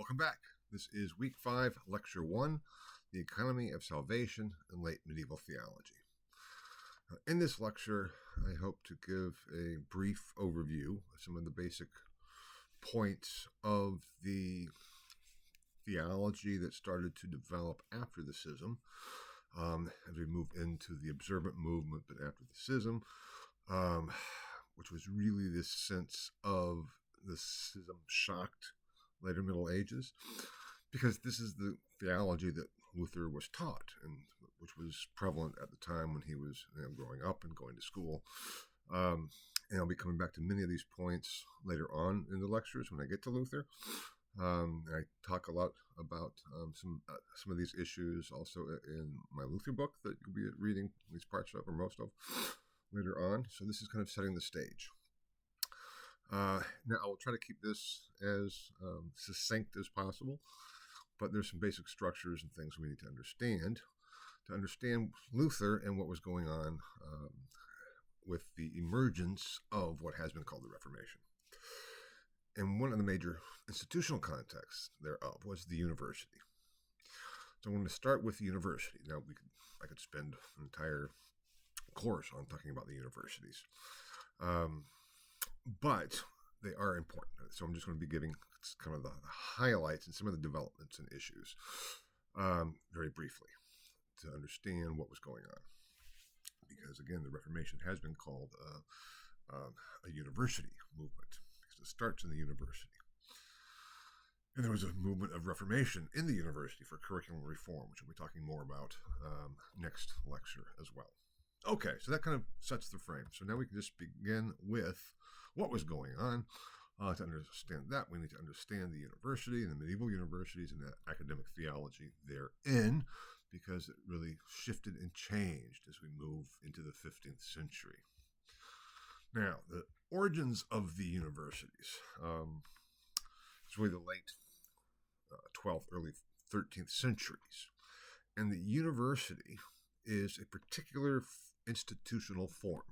Welcome back. This is Week 5, Lecture 1, The Economy of Salvation in Late Medieval Theology. In this lecture, I hope to give a brief overview of some of the basic points of the theology that started to develop after the Schism, as we move into the observant movement, but after the Schism, which was really this sense of the Schism shocked later Middle Ages, because this is the theology that Luther was taught, and which was prevalent at the time when he was growing up and going to school. And I'll be coming back to many of these points later on in the lectures when I get to Luther. I talk a lot about some of these issues also in my Luther book that you'll be reading these parts of, or most of, later on. So this is kind of setting the stage. Now, I will try to keep this as succinct as possible, but there's some basic structures and things we need to understand Luther and what was going on with the emergence of what has been called the Reformation. And one of the major institutional contexts thereof was the university. So I'm going to start with the university. Now, I could spend an entire course on talking about the universities. But they are important. So I'm just going to be giving kind of the highlights and some of the developments and issues very briefly to understand what was going on. Because, again, the Reformation has been called a university movement because it starts in the university. And there was a movement of Reformation in the university for curriculum reform, which we'll be talking more about next lecture as well. Okay, so that kind of sets the frame. So now we can just begin with what was going on. To understand that, we need to understand the university and the medieval universities and the academic theology therein, because it really shifted and changed as we move into the 15th century. Now, the origins of the universities. It's really the late 12th, early 13th centuries. And the university is a particular institutional form.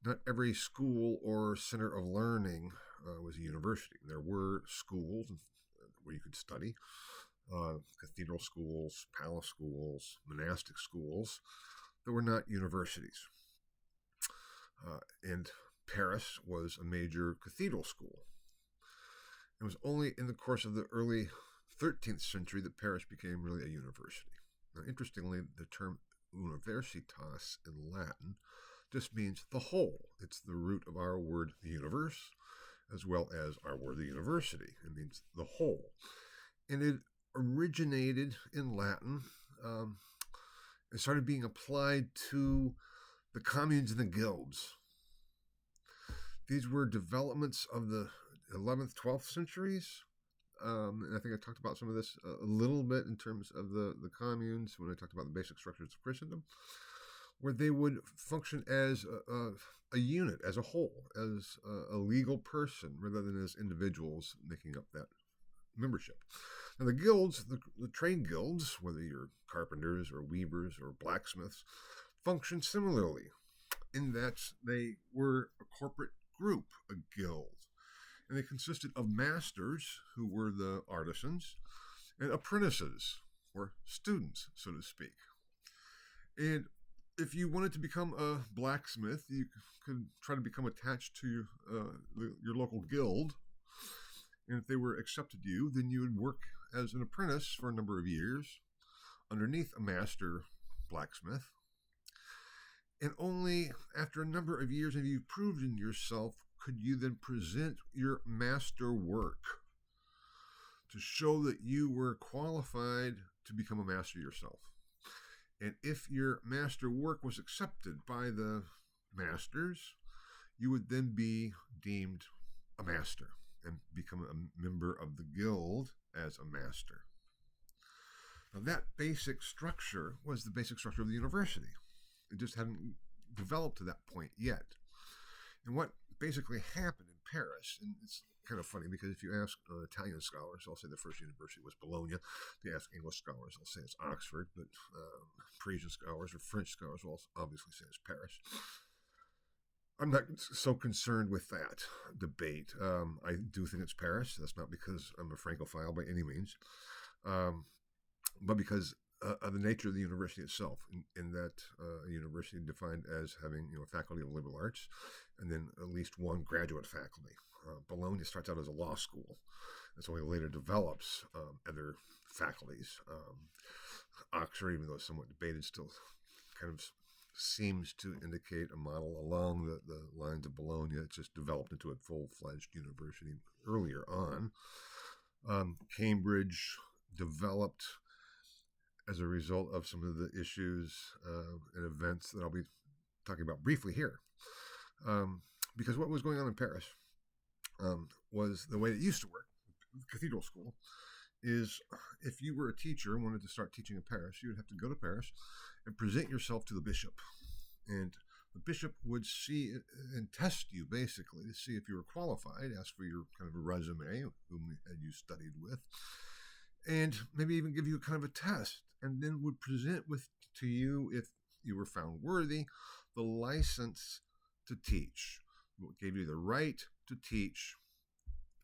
Not every school or center of learning was a university. There were schools where you could study, cathedral schools, palace schools, monastic schools that were not universities. And Paris was a major cathedral school. It was only in the course of the early 13th century that Paris became really a university. Now, interestingly, the term universitas in Latin just means the whole. It's the root of our word the universe, as well as our word the university. It means the whole. And it originated in Latin and started being applied to the communes and the guilds. These were developments of the 11th, 12th centuries. And I think I talked about some of this a little bit in terms of the communes when I talked about the basic structures of Christendom, where they would function as a unit, as a whole, as a legal person, rather than as individuals making up that membership. Now, the guilds, the trade guilds, whether you're carpenters or weavers or blacksmiths, function similarly in that they were a corporate group, a guild. And they consisted of masters, who were the artisans, and apprentices, or students, so to speak. And if you wanted to become a blacksmith, you could try to become attached to your local guild. And if they were accepted you, then you would work as an apprentice for a number of years underneath a master blacksmith. And only after a number of years, if you've proved in yourself, could you then present your master work to show that you were qualified to become a master yourself. And if your master work was accepted by the masters, you would then be deemed a master and become a member of the guild as a master. Now, that basic structure was the basic structure of the university. It just hadn't developed to that point yet. And what basically happened in Paris, and it's kind of funny because if you ask Italian scholars, they'll say the first university was Bologna. If you ask English scholars, they'll say it's Oxford, but Parisian scholars or French scholars will obviously say it's Paris. I'm not so concerned with that debate. I do think it's Paris. That's not because I'm a Francophile by any means, um, but because of the nature of the university itself, in that a university defined as having a faculty of liberal arts, and then at least one graduate faculty. Bologna starts out as a law school, and so it later develops other faculties. Oxford, even though it's somewhat debated, still kind of seems to indicate a model along the lines of Bologna. It's just developed into a full-fledged university earlier on. Cambridge developed as a result of some of the issues and events that I'll be talking about briefly here. Because what was going on in Paris was the way it used to work, cathedral school, is if you were a teacher and wanted to start teaching in Paris, you would have to go to Paris and present yourself to the bishop. And the bishop would see and test you, basically, to see if you were qualified, ask for your kind of a resume, whom had you studied with, and maybe even give you a kind of a test, and then would present to you, if you were found worthy, the license to teach. It gave you the right to teach,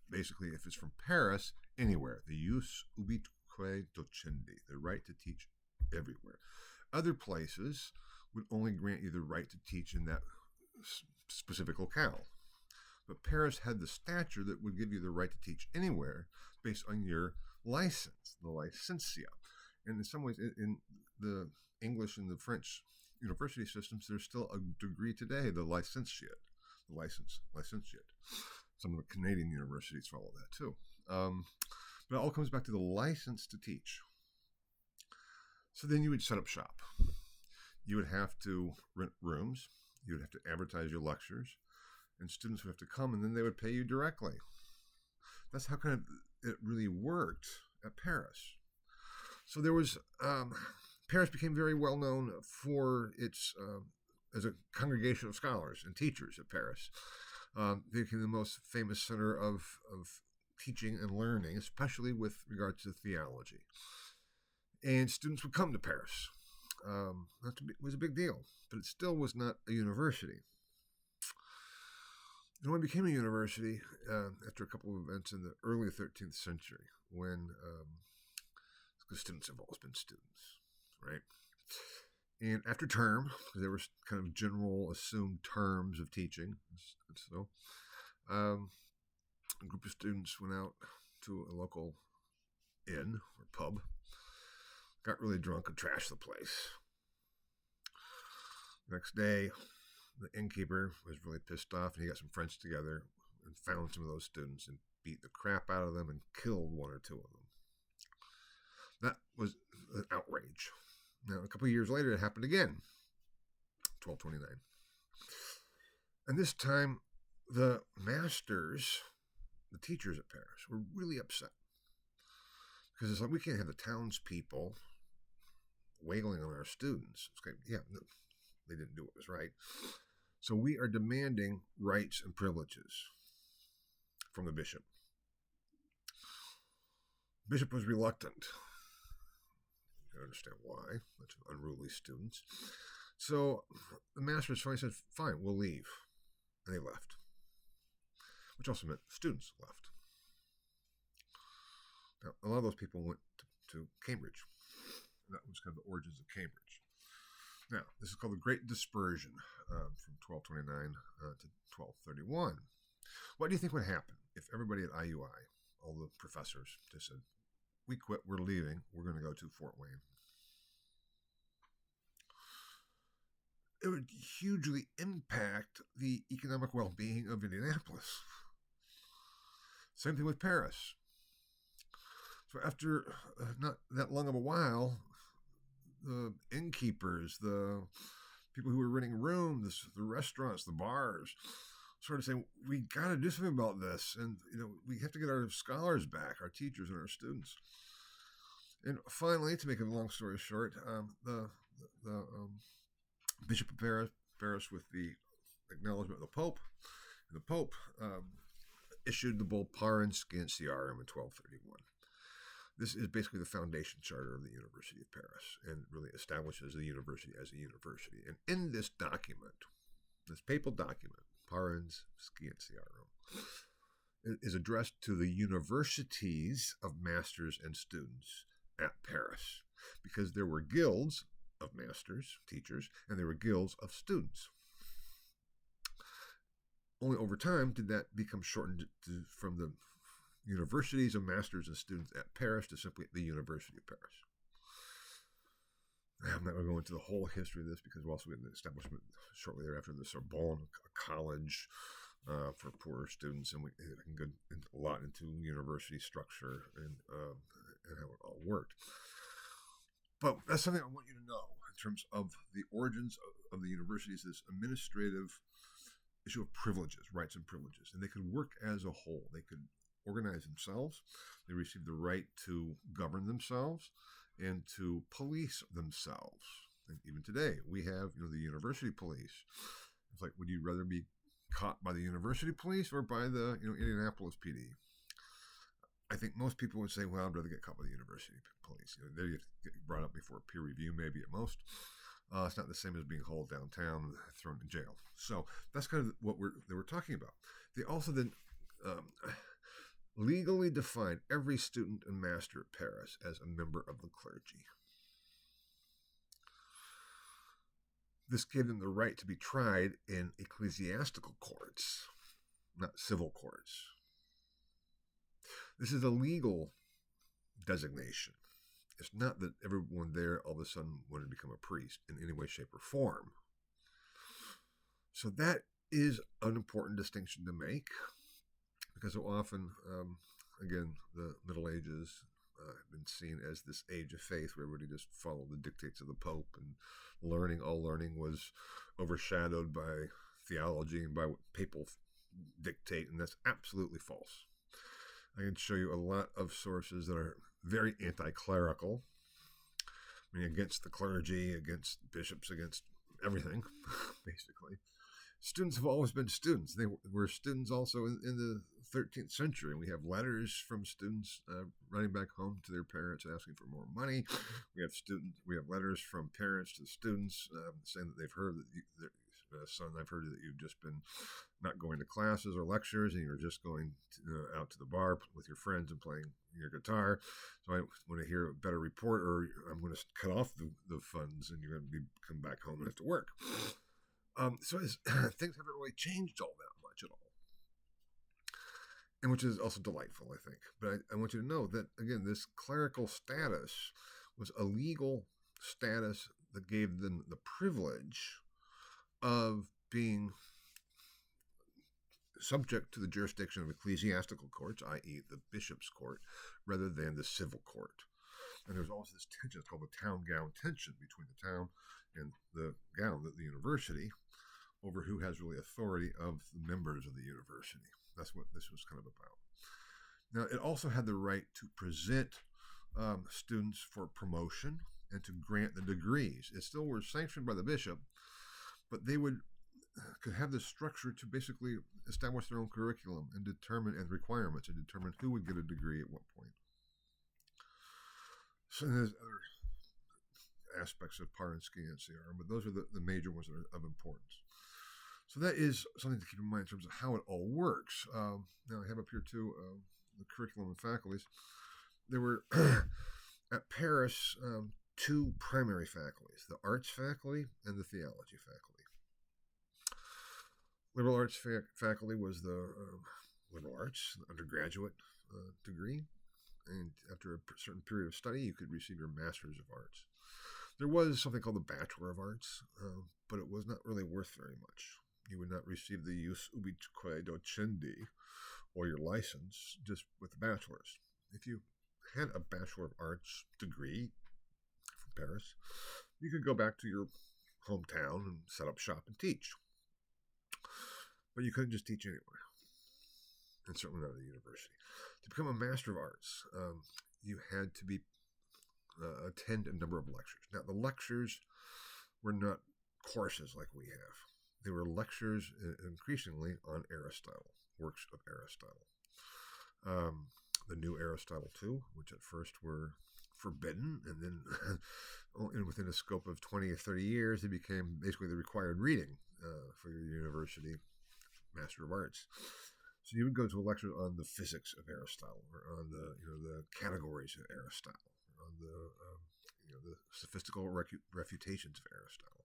basically, if it's from Paris, anywhere. The jus ubique docendi, the right to teach everywhere. Other places would only grant you the right to teach in that specific locale. But Paris had the stature that would give you the right to teach anywhere based on your license, the licencia. And in some ways, in the English and the French university systems, there's still a degree today, the licentiate, licentiate. Some of the Canadian universities follow that too. But it all comes back to the license to teach. So then you would set up shop. You would have to rent rooms. You would have to advertise your lectures. And students would have to come, and then they would pay you directly. That's how kind of it really worked at Paris. So there was, Paris became very well known for its, as a congregation of scholars and teachers at Paris. They became the most famous center of teaching and learning, especially with regard to theology. And students would come to Paris. It was a big deal, but it still was not a university. And when it became a university, after a couple of events in the early 13th century, when because students have always been students, right? And after term, there were kind of general assumed terms of teaching. So a group of students went out to a local inn or pub, got really drunk and trashed the place. Next day, the innkeeper was really pissed off, and he got some friends together and found some of those students and beat the crap out of them and killed one or two of them. That was an outrage. Now, a couple of years later, it happened again, 1229. And this time, the masters, the teachers at Paris, were really upset. Because it's like, we can't have the townspeople wailing on our students. It's like, yeah, no, they didn't do what was right. So we are demanding rights and privileges from the bishop. The bishop was reluctant. I understand why. Bunch of unruly students. So the masters finally said, fine, we'll leave. And they left. Which also meant students left. Now, a lot of those people went to Cambridge. That was kind of the origins of Cambridge. Now, this is called the Great Dispersion from 1229 to 1231. What do you think would happen if everybody at IUI, all the professors, just said, we quit, we're leaving, we're going to go to Fort Wayne? It would hugely impact the economic well-being of Indianapolis. Same thing with Paris. So after not that long of a while, the innkeepers, the people who were renting rooms, the restaurants, the bars, started saying, we got to do something about this. And, we have to get our scholars back, our teachers and our students. And finally, to make a long story short, the Bishop of Paris, with the acknowledgement of the Pope, and the Pope issued the bull Par Inscientiarum in 1231. This is basically the foundation charter of the University of Paris, and really establishes the university as a university. And in this document, this papal document, Parens Scientiarum, is addressed to the universities of masters and students at Paris, because there were guilds of masters, teachers, and there were guilds of students. Only over time did that become shortened from the universities of masters and students at Paris to simply the University of Paris. I'm not going to go into the whole history of this because we also had the establishment shortly thereafter of the Sorbonne, a college for poorer students, and we can go a lot into university structure and how it all worked. But that's something I want you to know in terms of the origins of the universities, this administrative issue of privileges, rights and privileges. And they could work as a whole. They could organize themselves. They received the right to govern themselves and to police themselves. And even today, we have, the university police. It's like, would you rather be caught by the university police or by the, Indianapolis PD? I think most people would say, well, I'd rather get caught by the university police. They get brought up before peer review, maybe at most. It's not the same as being hauled downtown and thrown in jail. So that's kind of what they were talking about. They also then legally defined every student and master at Paris as a member of the clergy. This gave them the right to be tried in ecclesiastical courts, not civil courts. This is a legal designation. It's not that everyone there all of a sudden wanted to become a priest in any way, shape, or form. So that is an important distinction to make, because so often, again, the Middle Ages have been seen as this age of faith where everybody just followed the dictates of the Pope, and all learning was overshadowed by theology and by what papal dictate, and that's absolutely false. I can show you a lot of sources that are very anti-clerical, against the clergy, against bishops, against everything, basically. Students have always been students. They were students also in the 13th century. We have letters from students running back home to their parents asking for more money. We have letters from parents to students saying that they've heard that son, I've heard that you've just been not going to classes or lectures, and you're just going out to the bar with your friends and playing your guitar. So I want to hear a better report, or I'm going to cut off the funds, and you're going to come back home and have to work. So things haven't really changed all that much at all, and which is also delightful, I think. But I want you to know that, again, this clerical status was a legal status that gave them the privilege of being subject to the jurisdiction of ecclesiastical courts, i.e. the bishop's court, rather than the civil court. And there's also this tension, it's called the town-gown tension, between the town and the gown, the university, over who has really authority of the members of the university. That's what this was kind of about. Now, it also had the right to present students for promotion and to grant the degrees. It still was sanctioned by the bishop, but they could have this structure to basically establish their own curriculum and requirements and determine who would get a degree at what point. So there's other aspects of Parens Scientiarum, but those are the major ones that are of importance. So that is something to keep in mind in terms of how it all works. Now I have up here too the curriculum and faculties. There were at Paris two primary faculties: the arts faculty and the theology faculty. Liberal arts faculty was the liberal arts undergraduate degree, and after a certain period of study, you could receive your master's of arts. There was something called the Bachelor of Arts, but it was not really worth very much. You would not receive the jus ubique docendi, or your license, just with the bachelor's. If you had a Bachelor of Arts degree from Paris, you could go back to your hometown and set up shop and teach. But you couldn't just teach anywhere, and certainly not at a university. To become a Master of Arts, you had to attend a number of lectures. Now, the lectures were not courses like we have. They were lectures increasingly on Aristotle, works of Aristotle. The new Aristotle too, which at first were forbidden, and then within a scope of 20 or 30 years, they became basically the required reading for your university Master of Arts. So you would go to a lecture on the physics of Aristotle, or on the categories of Aristotle, or on the sophistical refutations of Aristotle,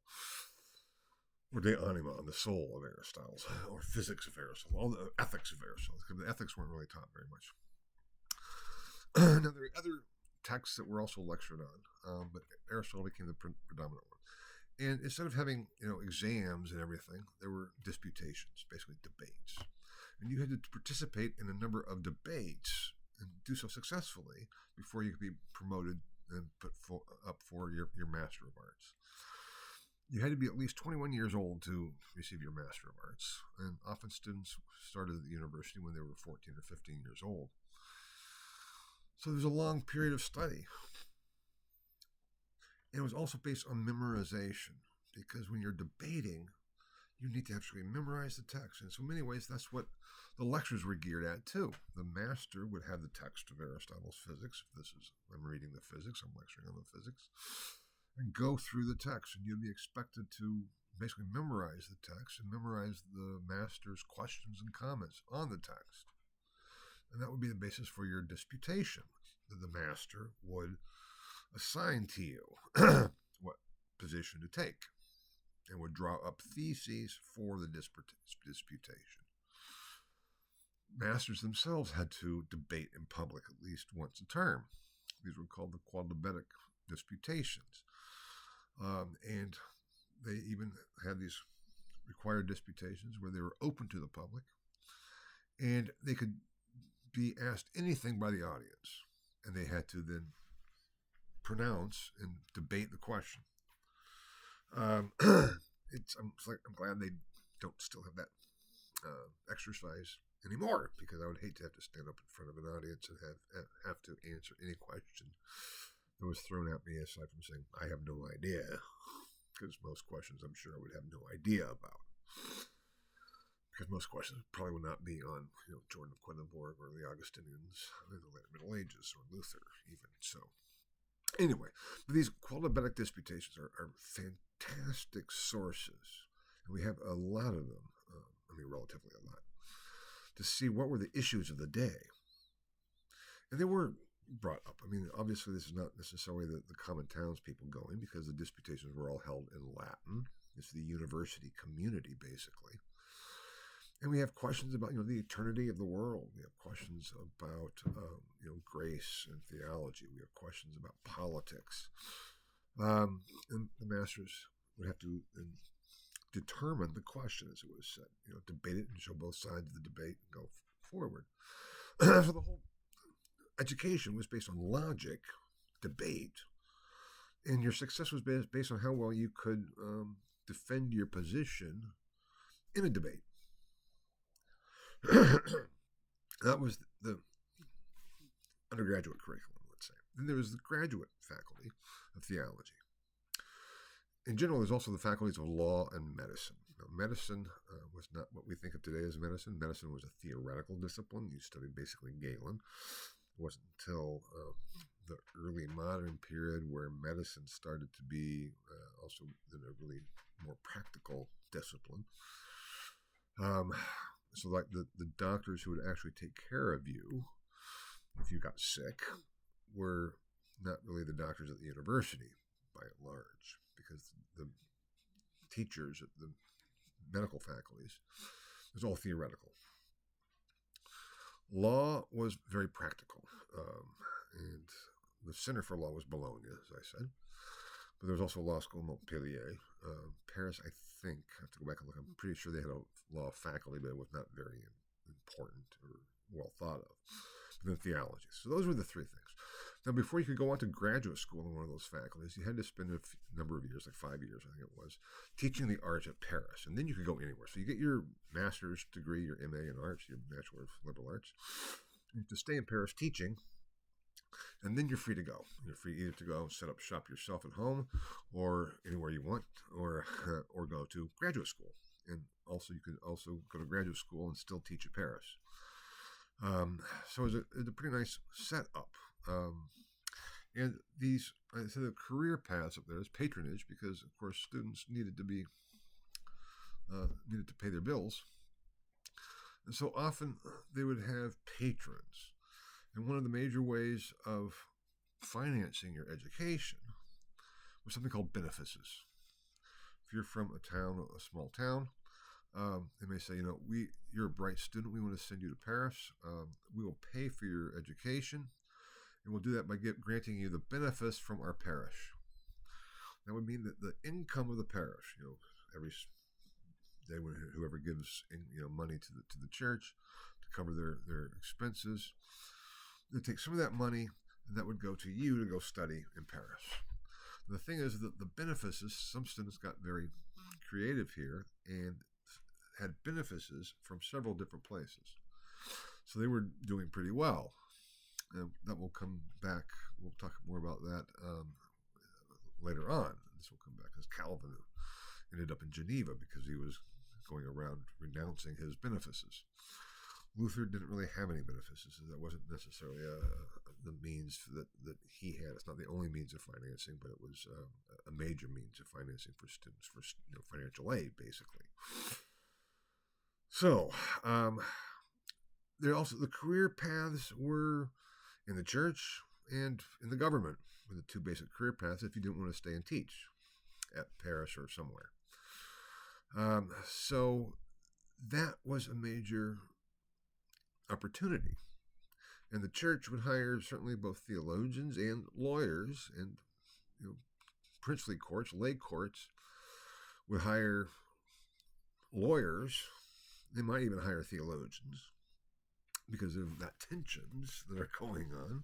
or De Anima, on the soul of Aristotle, or physics of Aristotle, all the ethics of Aristotle. The ethics weren't really taught very much. Now there are other texts that were also lectured on, but Aristotle became the predominant one. And instead of having exams and everything, there were disputations, basically debates. And you had to participate in a number of debates and do so successfully before you could be promoted and put up for your Master of Arts. You had to be at least 21 years old to receive your Master of Arts, and often students started at the university when they were 14 or 15 years old. So there's a long period of study. And it was also based on memorization, because when you're debating, you need to actually memorize the text. And so in many ways, that's what the lectures were geared at too. The master would have the text of Aristotle's physics. I'm reading the physics, I'm lecturing on the physics, and go through the text. And you'd be expected to basically memorize the text and memorize the master's questions and comments on the text. And that would be the basis for your disputation, that the master would assign to you what position to take, and would draw up theses for the disputation. Masters themselves had to debate in public at least once a term. These were called the quodlibetic disputations. And they even had these required disputations where they were open to the public, and they could be asked anything by the audience, and they had to then pronounce and debate the question. I'm glad they don't still have that exercise anymore, because I would hate to have to stand up in front of an audience and have to answer any question that was thrown at me, aside from saying I have no idea, because most questions I'm sure I would have no idea about. Because most questions probably would not be on Jordan of Quedlinburg or the Augustinians in the later Middle Ages, or Luther even. So anyway, these quodlibetic disputations are fantastic sources, and we have a lot of them, relatively a lot, to see what were the issues of the day. And they were brought up. Obviously this is not necessarily the common townspeople going, because the disputations were all held in Latin. It's the university community, basically. And we have questions about the eternity of the world. We have questions about grace and theology. We have questions about politics. And the masters would have to determine the question, as it was said. Debate it and show both sides of the debate and go forward. So the whole education was based on logic, debate, and your success was based on how well you could defend your position in a debate. That was the undergraduate curriculum, let's say. Then there was the graduate faculty of theology. In general, there's also the faculties of law and medicine. Now, medicine was not what we think of today as medicine. Medicine was a theoretical discipline. You studied basically Galen. It wasn't until the early modern period where medicine started to be also a really more practical discipline. So like the doctors who would actually take care of you if you got sick were not really the doctors at the university, by and large, because the teachers at the medical faculties was all theoretical. Law was very practical, and the Center for Law was Bologna, as I said. But there was also a law school in Montpellier. Paris, I think, I have to go back and look. I'm pretty sure they had a law faculty, but it was not very important or well thought of. But then theology. So those were the three things. Now, before you could go on to graduate school in one of those faculties, you had to spend a number of years, like 5 years, I think it was, teaching the arts at Paris. And then you could go anywhere. So you get your master's degree, your MA in arts, your Bachelor of Liberal Arts. You have to stay in Paris teaching, and then you're free to go. You're free either to go and set up shop yourself at home or anywhere you want, or go to graduate school. And also you could also go to graduate school and still teach at Paris. So it was a pretty nice setup. And these, I said, the career paths up there is patronage, because of course students needed to pay their bills. And so often they would have patrons. And one of the major ways of financing your education was something called benefices. If you're from a small town, they may say, you're a bright student. We want to send you to Paris. We will pay for your education, and we'll do that by granting you the benefice from our parish. That would mean that the income of the parish, every day when whoever gives money to the church to cover their expenses, they take some of that money, and that would go to you to go study in Paris. The thing is that the benefices, some students got very creative here and had benefices from several different places. So they were doing pretty well. And that will come back. We'll talk more about that later on. This will come back as Calvin ended up in Geneva because he was going around renouncing his benefices. Luther didn't really have any benefices. That wasn't necessarily the means that he had. It's not the only means of financing, but it was a major means of financing for students, for financial aid, basically. So, there also the career paths were in the church and in the government were the two basic career paths if you didn't want to stay and teach at Paris or somewhere. So that was a major opportunity. And the church would hire certainly both theologians and lawyers, and princely courts, lay courts would hire lawyers. They might even hire theologians because of that tensions that are going on.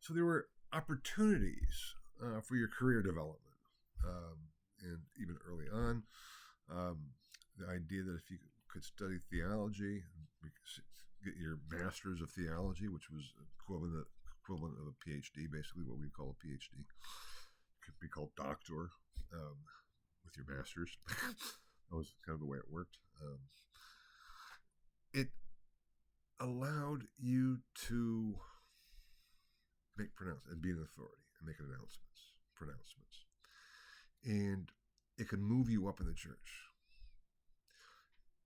So there were opportunities for your career development. And even early on, the idea that if you could study theology, get your master's of theology, which was equivalent of a PhD, basically what we call a PhD. It could be called doctor with your master's. That was kind of the way it worked. It allowed you to make pronouncements and be an authority and make pronouncements. And it could move you up in the church.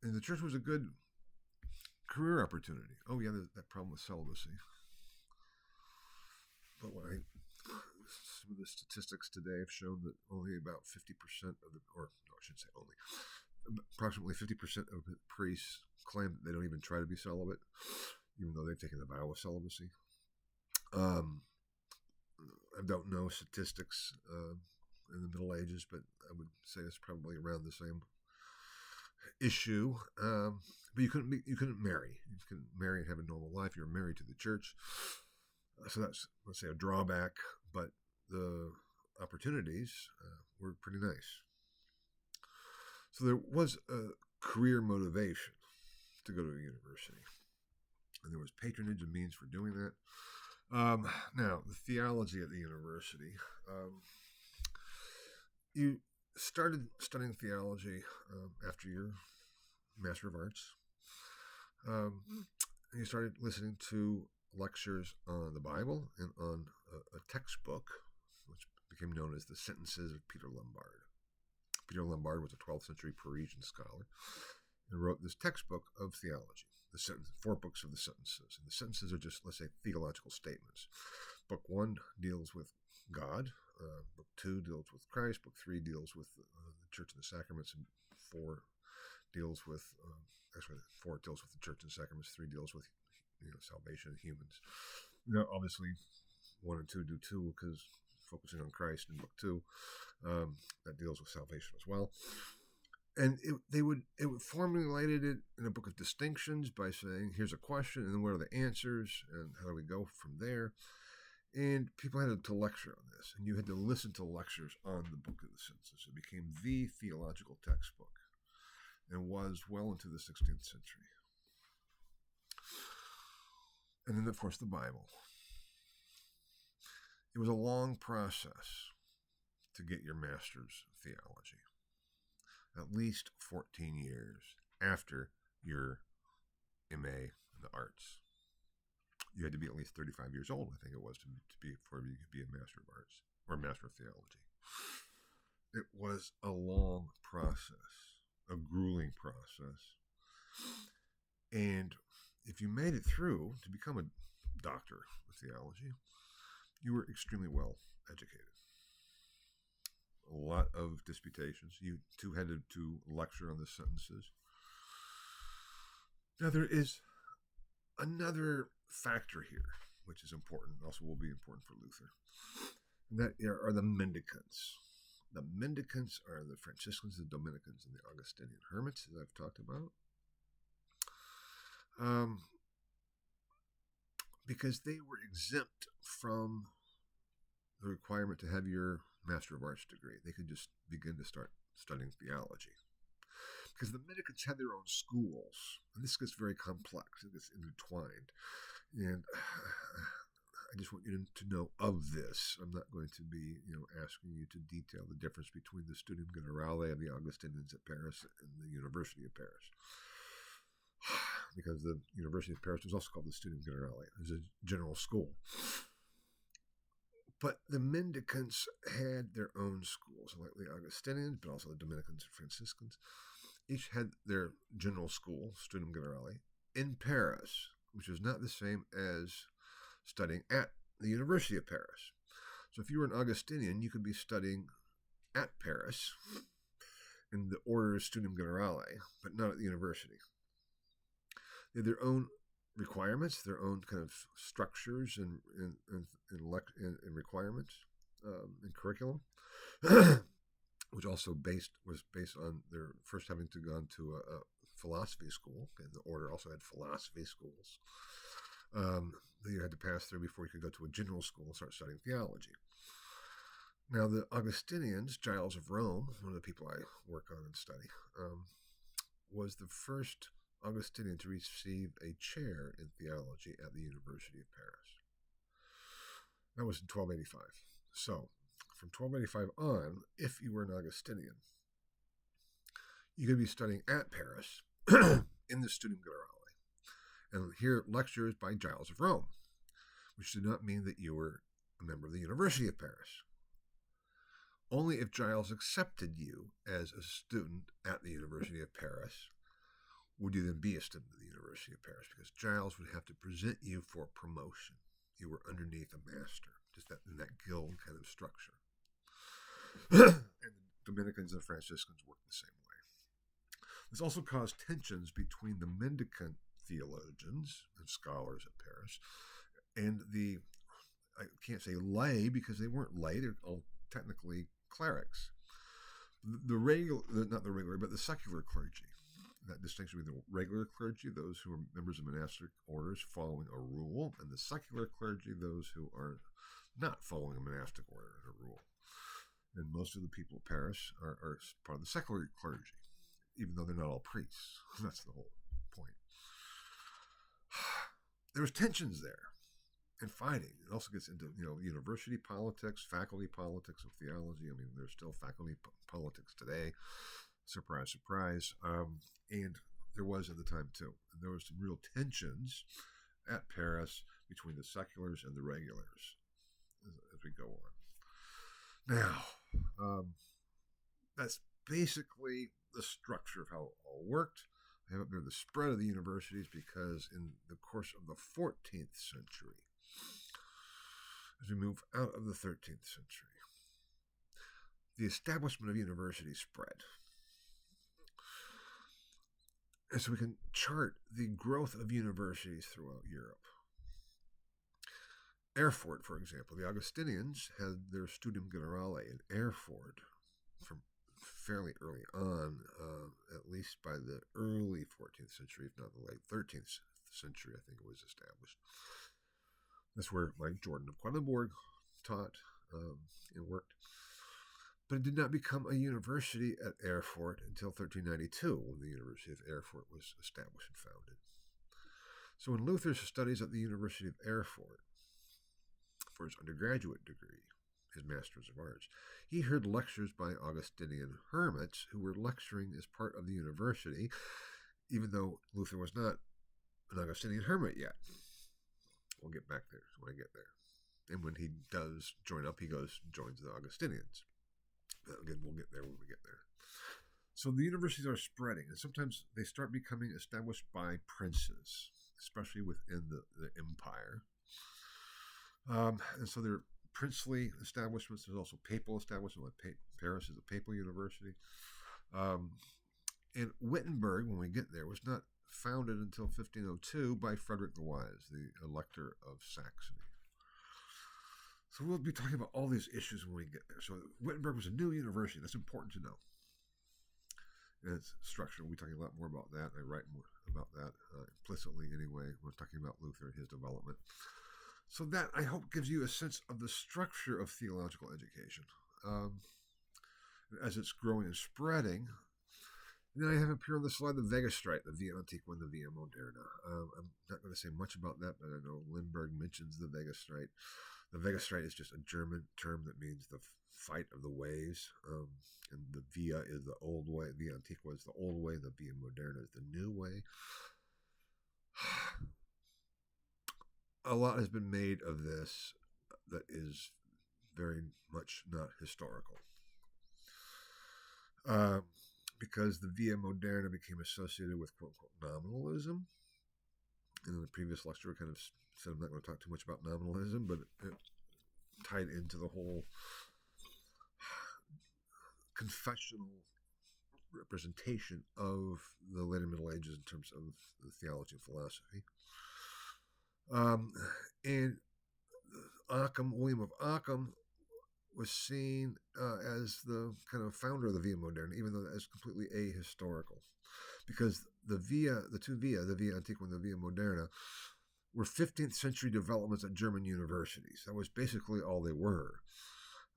And the church was a good career opportunity. Oh, yeah, that problem with celibacy. But some of the statistics today have shown that only about 50% of I shouldn't say only, approximately 50% of the priests claim that they don't even try to be celibate, even though they've taken the vow of celibacy. I don't know statistics in the Middle Ages, but I would say it's probably around the same issue. But you couldn't marry. You couldn't marry and have a normal life. You were married to the church. So that's, let's say, a drawback, but the opportunities were pretty nice. So there was a career motivation to go to a university, and there was patronage and means for doing that. Now, the theology at the university. You started studying theology after your Master of Arts. And you started listening to lectures on the Bible and on a textbook, which became known as the Sentences of Peter Lombard. Peter Lombard was a 12th century Parisian scholar and wrote this textbook of theology, 4 books of the Sentences. And the Sentences are just, let's say, theological statements. Book 1 deals with God. Book 2 deals with Christ. Book 3 deals with the Church and the Sacraments. And 4 deals with, 4 deals with the Church and the Sacraments. 3 deals with salvation of humans. Obviously, 1 and 2 do too, because focusing on Christ in book 2, that deals with salvation as well. And it would formulated it in a book of distinctions by saying, here's a question, and then what are the answers, and how do we go from there? And people had to lecture on this, and you had to listen to lectures on the Book of the Sentences. It became the theological textbook, and was well into the 16th century. And then, of course, the Bible. It was a long process to get your master's of theology. At least 14 years after your MA in the arts. You had to be at least 35 years old, I think it was, before you could be a Master of Arts or Master of Theology. It was a long process, a grueling process. And if you made it through to become a doctor of theology, you were extremely well educated. A lot of disputations. You too had to lecture on the sentences. Now, there is another factor here, which is important, also will be important for Luther, and that are the mendicants. The mendicants are the Franciscans, the Dominicans, and the Augustinian hermits, as I've talked about. Because they were exempt from the requirement to have your Master of Arts degree. They could just begin to start studying theology. Because the mendicants had their own schools, and this gets very complex, it gets intertwined. And I just want you to know of this. I'm not going to be, asking you to detail the difference between the Studium Generale of the Augustinians at Paris and the University of Paris. Because the University of Paris was also called the Studium Generale. It was a general school. But the mendicants had their own schools, like the Augustinians, but also the Dominicans and Franciscans. Each had their general school, Studium Generale, in Paris, which is not the same as studying at the University of Paris. So if you were an Augustinian, you could be studying at Paris in the order of Studium Generale, but not at the university. They had their own requirements, their own kind of structures and requirements and curriculum, which also was based on their first having to gone to a philosophy school. And the order also had philosophy schools that you had to pass through before you could go to a general school and start studying theology. Now, the Augustinians, Giles of Rome, one of the people I work on and study, was the first Augustinian to receive a chair in theology at the University of Paris. That was in 1285. So, from 1285 on, if you were an Augustinian, you could be studying at Paris in the Studium Generale and hear lectures by Giles of Rome, which did not mean that you were a member of the University of Paris. Only if Giles accepted you as a student at the University of Paris would you then be a student at the University of Paris, because Giles would have to present you for promotion. You were underneath a master, just in that guild kind of structure. And the Dominicans and Franciscans worked the same way. This also caused tensions between the mendicant theologians and scholars at Paris and I can't say lay because they weren't lay, they're all technically clerics. Not the regular, but the secular clergy. That distinction between the regular clergy, those who are members of monastic orders following a rule, and the secular clergy, those who are not following a monastic order and a rule. And most of the people of Paris are part of the secular clergy, even though they're not all priests. That's the whole point. There was tensions there and fighting. It also gets into university politics, faculty politics of theology. I mean, there's still faculty politics today. Surprise, surprise. And there was at the time too. And there was some real tensions at Paris between the seculars and the regulars as we go on. Now, that's basically the structure of how it all worked. I have up there the spread of the universities because in the course of the 14th century, as we move out of the 13th century, the establishment of universities spread. And so we can chart the growth of universities throughout Europe. Erfurt, for example, the Augustinians had their Studium Generale in Erfurt from fairly early on, at least by the early 14th century, if not the late 13th century, I think it was established. That's where like Jordan of Quedlinburg taught and worked. But it did not become a university at Erfurt until 1392, when the University of Erfurt was established and founded. So in Luther's studies at the University of Erfurt, for his undergraduate degree, his Master's of Arts, he heard lectures by Augustinian hermits who were lecturing as part of the university, even though Luther was not an Augustinian hermit yet. We'll get back there when I get there. And when he does join up, he joins the Augustinians. Again, we'll get there when we get there. So the universities are spreading, and sometimes they start becoming established by princes, especially within the empire. And so they're princely establishments. There's also papal establishments, like Paris is a papal university. Um, and Wittenberg, when we get there, was not founded until 1502 by Frederick the Wise, the Elector of Saxony. So we'll be talking about all these issues when we get there. So Wittenberg was a new university. That's important to know. And its structure, we'll be talking a lot more about that. I write more about that implicitly anyway. We're talking about Luther and his development. So that, I hope, gives you a sense of the structure of theological education as it's growing and spreading. And then I have up here on the slide the Wegestreit, the Via Antiqua and the Via Moderna. I'm not going to say much about that, but I know Lindbergh mentions the Wegestreit. The Wegestreit is just a German term that means the fight of the ways. And the Via is the old way. Via Antiqua is the old way. The Via Moderna is the new way. A lot has been made of this that is very much not historical. Because the Via Moderna became associated with quote-unquote nominalism. And in the previous lecture, I kind of said I'm not going to talk too much about nominalism, but it tied into the whole confessional representation of the later Middle Ages in terms of the theology and philosophy. And Occam, William of Occam, was seen as the kind of founder of the Via Moderna, even though that is completely ahistorical. Because the two Via, the Via Antiqua and the Via Moderna, were 15th century developments at German universities. That was basically all they were.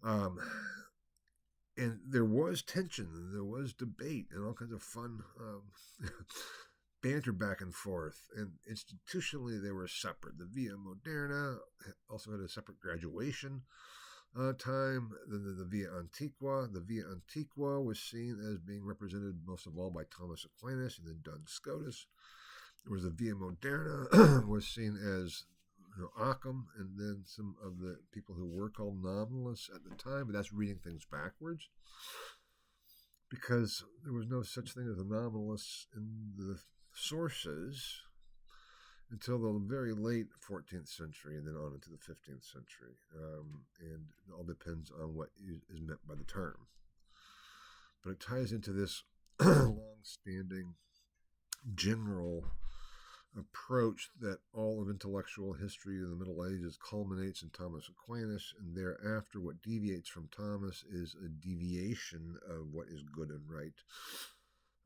And there was tension, and there was debate, and all kinds of fun banter back and forth. And institutionally, they were separate. The Via Moderna also had a separate graduation time than the Via Antiqua. The Via Antiqua was seen as being represented most of all by Thomas Aquinas and then Duns Scotus. Whereas the Via Moderna was seen as Occam and then some of the people who were called nominalists at the time, but that's reading things backwards because there was no such thing as a nominalist in the sources until the very late 14th century and then on into the 15th century. And it all depends on what is meant by the term. But it ties into this long-standing general approach that all of intellectual history in the Middle Ages culminates in Thomas Aquinas, and thereafter what deviates from Thomas is a deviation of what is good and right,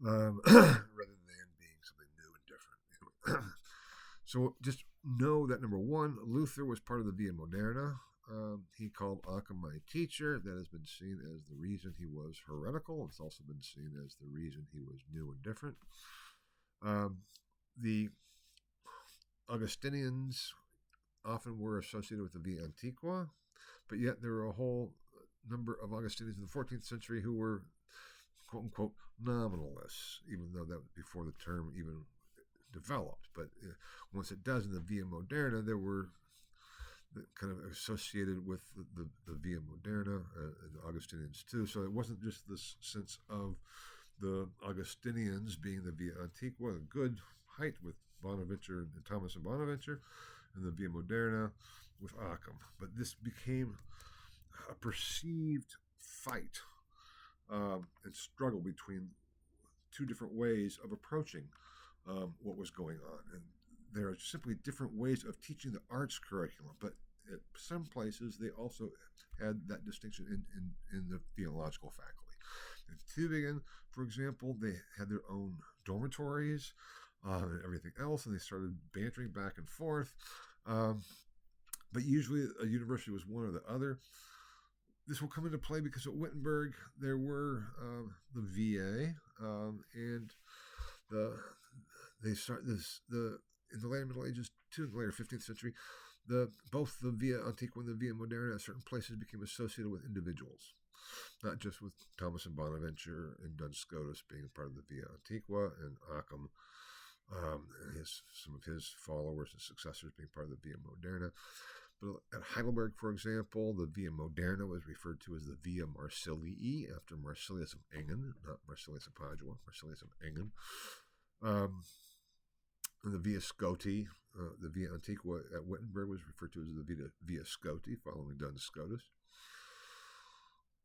rather than being something new and different. So just know that, number one, Luther was part of the Via Moderna. He called Occam my teacher. That has been seen as the reason he was heretical. It's also been seen as the reason he was new and different. The Augustinians often were associated with the Via Antiqua, but yet there were a whole number of Augustinians in the 14th century who were quote-unquote nominalists, even though that was before the term even developed. But once it does in the Via Moderna, there were kind of associated with the Via Moderna, and the Augustinians too. So it wasn't just this sense of the Augustinians being the Via Antiqua, a good height with Bonaventure and Thomas and Bonaventure, and the Via Moderna with Occam. But this became a perceived fight and struggle between two different ways of approaching what was going on. And there are simply different ways of teaching the arts curriculum, but at some places they also had that distinction in the theological faculty. In Tübingen, for example, they had their own dormitories and everything else, and they started bantering back and forth. But usually a university was one or the other. This will come into play because at Wittenberg there were the VA and they start this in the later Middle Ages too, in the later 15th century. Both the Via Antiqua and the Via Moderna at certain places became associated with individuals, not just with Thomas and Bonaventure and Duns Scotus being a part of the Via Antiqua and Occam and some of his followers and successors being part of the Via Moderna. But at Heidelberg, for example, the Via Moderna was referred to as the Via Marsilii after Marsilius of Engen, not Marsilius of Padua, Marsilius of Engen. And the Via Scoti, the Via Antiqua at Wittenberg was referred to as the Via Scoti, following Duns Scotus.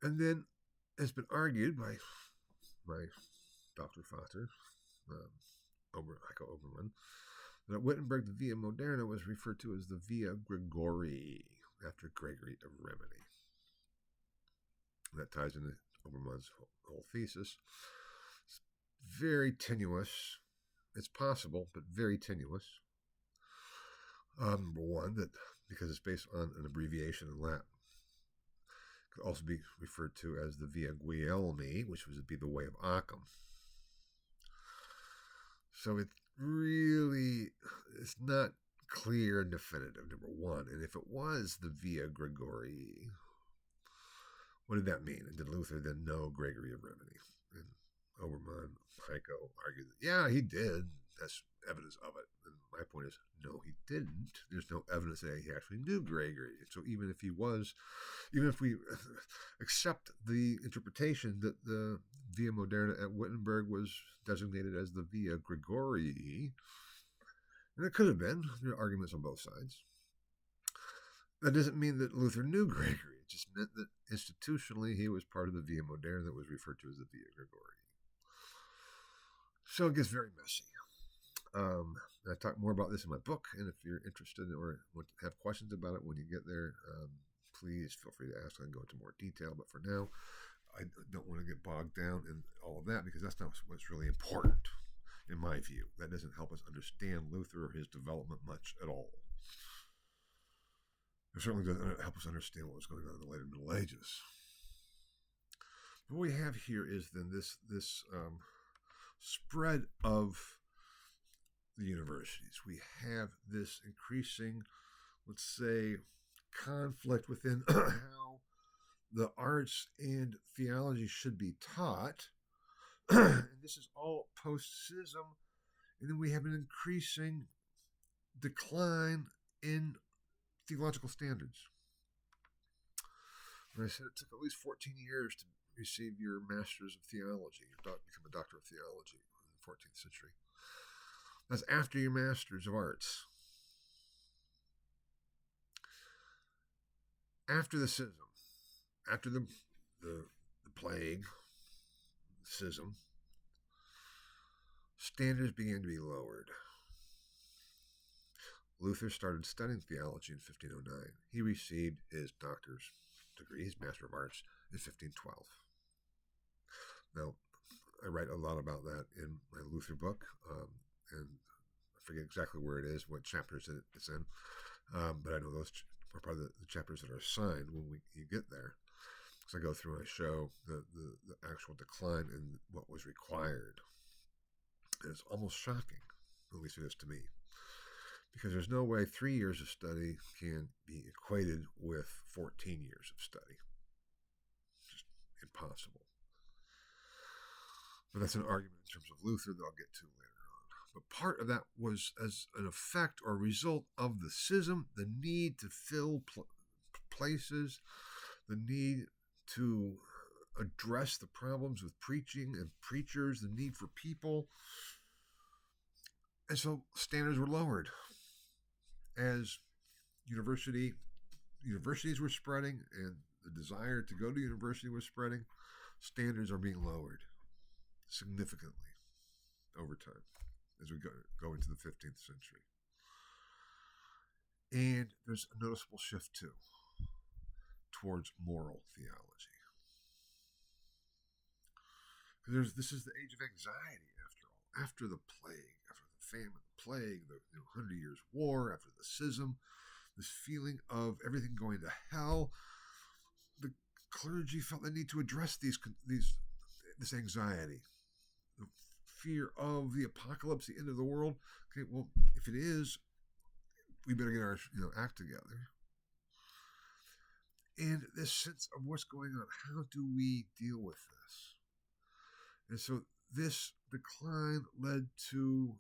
And then it's been argued by Dr. Vater, Heiko Obermann, that at Wittenberg the Via Moderna was referred to as the Via Gregori, after Gregory of Rimini. And that ties into Obermann's whole thesis. It's very tenuous. It's possible, but very tenuous. Number one, that because it's based on an abbreviation in Latin, it could also be referred to as the Via Guglielmi, which would be the way of Occam. So it really is not clear and definitive, number one. And if it was the Via Gregori, what did that mean? And did Luther then know Gregory of Rimini? And Obermann, Heiko argued that, yeah, he did. That's evidence of it. And my point is, no, he didn't. There's no evidence that he actually knew Gregory. So even if we accept the interpretation that the Via Moderna at Wittenberg was designated as the Via Gregori, and it could have been, there are arguments on both sides, that doesn't mean that Luther knew Gregory. It just meant that institutionally he was part of the Via Moderna that was referred to as the Via Gregori. So it gets very messy. I talk more about this in my book, and if you're interested or want to have questions about it when you get there, please feel free to ask. I can go into more detail, but for now, I don't want to get bogged down in all of that because that's not what's really important, in my view. That doesn't help us understand Luther or his development much at all. It certainly doesn't help us understand what was going on in the later Middle Ages. What we have here is then this spread of the universities. We have this increasing, let's say, conflict within how the arts and theology should be taught. And this is all post-schism. And then we have an increasing decline in theological standards. And I said it took at least 14 years to receive your master's of theology, become a doctor of theology in the 14th century. That's after your master's of arts. After the schism, after the plague, schism, standards began to be lowered. Luther started studying theology in 1509. He received his doctor's degree, his Master of Arts, in 1512. Now, I write a lot about that in my Luther book, and I forget exactly where it is, what chapters it's in, but I know those are probably the chapters that are assigned when you get there. So I go through and I show the actual decline in what was required. And it's almost shocking, at least it is to me, because there's no way 3 years of study can be equated with 14 years of study. Just impossible. But that's an argument in terms of Luther that I'll get to later on. But part of that was as an effect or result of the schism, the need to fill places, the need to address the problems with preaching and preachers, the need for people. And so standards were lowered. As universities were spreading and the desire to go to university was spreading, standards are being lowered significantly over time as we go into the 15th century. And there's a noticeable shift, too, towards moral theology. Because this is the age of anxiety, after all. After the plague, after the famine, the plague, the 100 Years' War, after the schism, this feeling of everything going to hell, the clergy felt the need to address this anxiety, the fear of the apocalypse, the end of the world. Okay, well, if it is, we better get our act together. And this sense of what's going on, how do we deal with this? And so this decline led to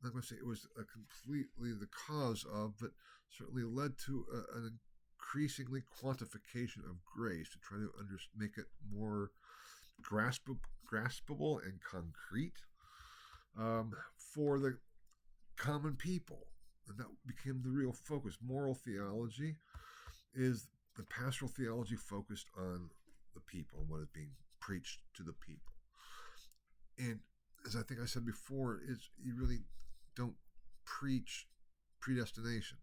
not going to say it was completely the cause of, but certainly led to an increasingly quantification of grace to try to make it more graspable and concrete for the common people. And that became the real focus. Moral theology is the pastoral theology focused on the people and what is being preached to the people. And as I think I said before, is you really don't preach predestination.